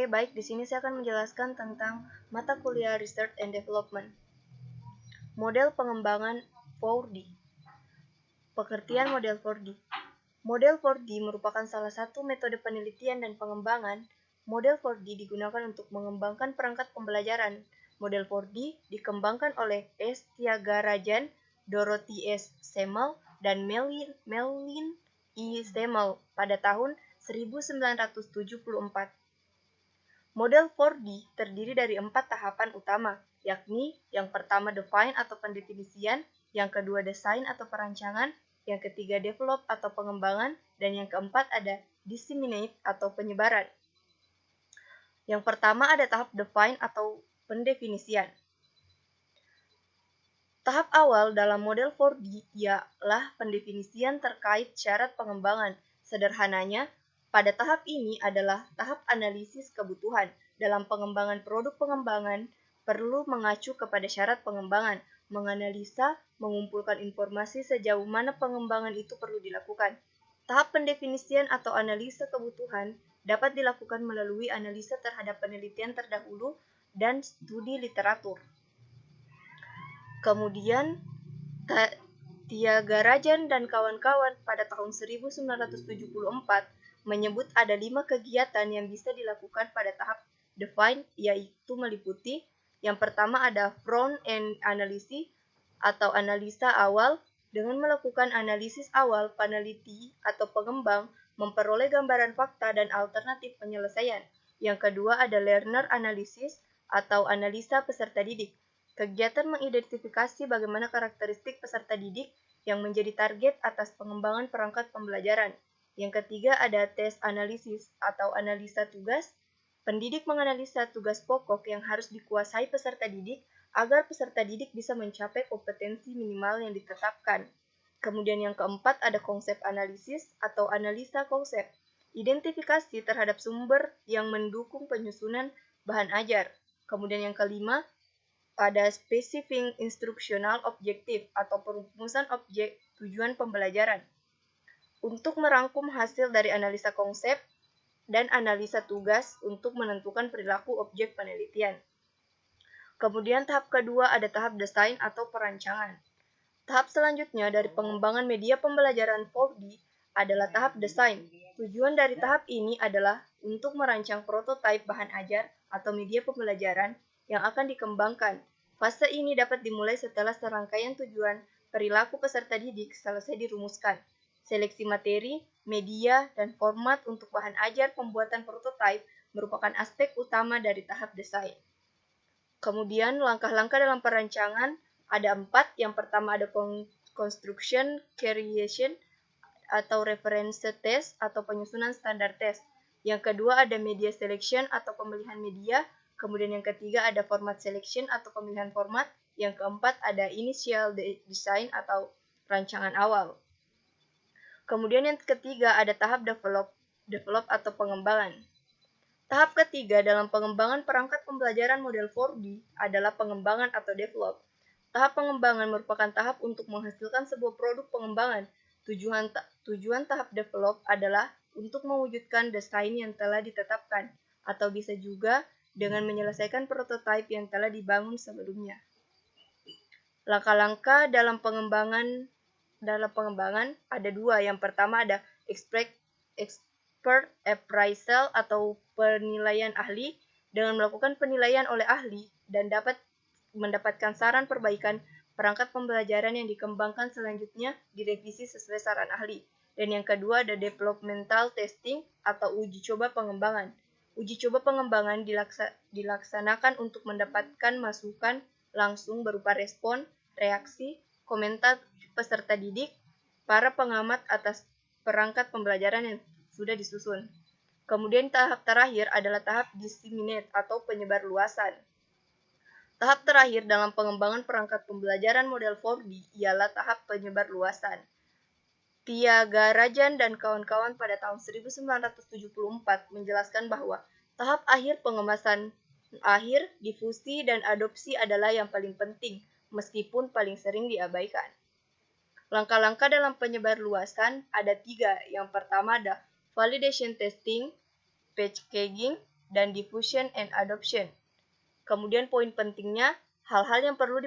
Oke, baik. Di sini saya akan menjelaskan tentang mata kuliah Research and Development. Model pengembangan 4D. Pengertian model 4D. Model 4D merupakan salah satu metode penelitian dan pengembangan. Model 4D digunakan untuk mengembangkan perangkat pembelajaran. Model 4D dikembangkan oleh S. Thiagarajan, Dorothy S. Semmel, dan Melvin E. Semmel pada tahun 1974. Model 4D terdiri dari 4 tahapan utama, yakni yang pertama define atau pendefinisian, yang kedua design atau perancangan, yang ketiga develop atau pengembangan, dan yang keempat ada disseminate atau penyebaran. Yang pertama ada tahap define atau pendefinisian. Tahap awal dalam model 4D ialah pendefinisian terkait syarat pengembangan. Sederhananya, pada tahap ini adalah tahap analisis kebutuhan. Dalam pengembangan produk pengembangan, perlu mengacu kepada syarat pengembangan, menganalisa, mengumpulkan informasi sejauh mana pengembangan itu perlu dilakukan. Tahap pendefinisian atau analisa kebutuhan dapat dilakukan melalui analisa terhadap penelitian terdahulu dan studi literatur. Kemudian, Thiagarajan dan kawan-kawan pada tahun 1974 menyebut ada 5 kegiatan yang bisa dilakukan pada tahap define, yaitu meliputi yang pertama ada front-end analysis atau analisa awal. Dengan melakukan analisis awal, peneliti atau pengembang memperoleh gambaran fakta dan alternatif penyelesaian. Yang kedua ada learner analysis atau analisa peserta didik. Kegiatan mengidentifikasi bagaimana karakteristik peserta didik yang menjadi target atas pengembangan perangkat pembelajaran. Yang ketiga ada test analisis atau analisa tugas. Pendidik menganalisa tugas pokok yang harus dikuasai peserta didik agar peserta didik bisa mencapai kompetensi minimal yang ditetapkan. Kemudian yang keempat ada konsep analisis atau analisa konsep. Identifikasi terhadap sumber yang mendukung penyusunan bahan ajar. Kemudian yang kelima ada specific instructional objective atau perumusan objek tujuan pembelajaran. Untuk merangkum hasil dari analisa konsep dan analisa tugas untuk menentukan perilaku objek penelitian. Kemudian tahap kedua ada tahap desain atau perancangan. Tahap selanjutnya dari pengembangan media pembelajaran 4D adalah tahap desain. Tujuan dari tahap ini adalah untuk merancang prototipe bahan ajar atau media pembelajaran yang akan dikembangkan. Fase ini dapat dimulai setelah serangkaian tujuan perilaku peserta didik selesai dirumuskan. Seleksi materi, media, dan format untuk bahan ajar pembuatan prototipe merupakan aspek utama dari tahap desain. Kemudian langkah-langkah dalam perancangan ada 4. Yang pertama ada construction, creation, atau reference test atau penyusunan standar test. Yang kedua ada media selection atau pemilihan media. Kemudian yang ketiga ada format selection atau pemilihan format. Yang keempat ada initial design atau rancangan awal. Kemudian yang ketiga ada tahap develop atau pengembangan. Tahap ketiga dalam pengembangan perangkat pembelajaran model 4D adalah pengembangan atau develop. Tahap pengembangan merupakan tahap untuk menghasilkan sebuah produk pengembangan. Tujuan tahap develop adalah untuk mewujudkan desain yang telah ditetapkan, atau bisa juga dengan menyelesaikan prototipe yang telah dibangun sebelumnya. Langkah-langkah dalam pengembangan ada 2. Yang pertama ada expert appraisal atau penilaian ahli. Dengan melakukan penilaian oleh ahli dan dapat mendapatkan saran perbaikan perangkat pembelajaran yang dikembangkan selanjutnya direvisi sesuai saran ahli. Dan yang kedua ada developmental testing atau uji coba pengembangan. Uji coba pengembangan dilaksanakan untuk mendapatkan masukan langsung berupa respon, reaksi, komentar peserta didik, para pengamat atas perangkat pembelajaran yang sudah disusun. Kemudian tahap terakhir adalah tahap disseminate atau penyebar luasan. Tahap terakhir dalam pengembangan perangkat pembelajaran model 4D ialah tahap penyebar luasan. Thiagarajan dan kawan-kawan pada tahun 1974 menjelaskan bahwa tahap akhir pengemasan akhir, difusi, dan adopsi adalah yang paling penting, meskipun paling sering diabaikan. Langkah-langkah dalam penyebar luasan ada 3. Yang pertama ada validation testing, packaging, dan diffusion and adoption. Kemudian poin pentingnya, hal-hal yang perlu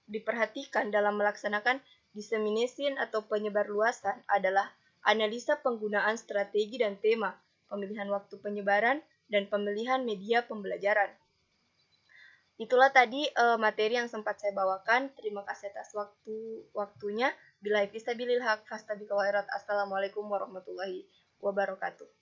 diperhatikan dalam melaksanakan dissemination atau penyebarluasan adalah analisa penggunaan strategi dan tema, pemilihan waktu penyebaran, dan pemilihan media pembelajaran. Itulah tadi materi yang sempat saya bawakan. Terima kasih atas waktunya. Billahi fisabilil haq, fastabikul khairat. Assalamualaikum warahmatullahi wabarakatuh.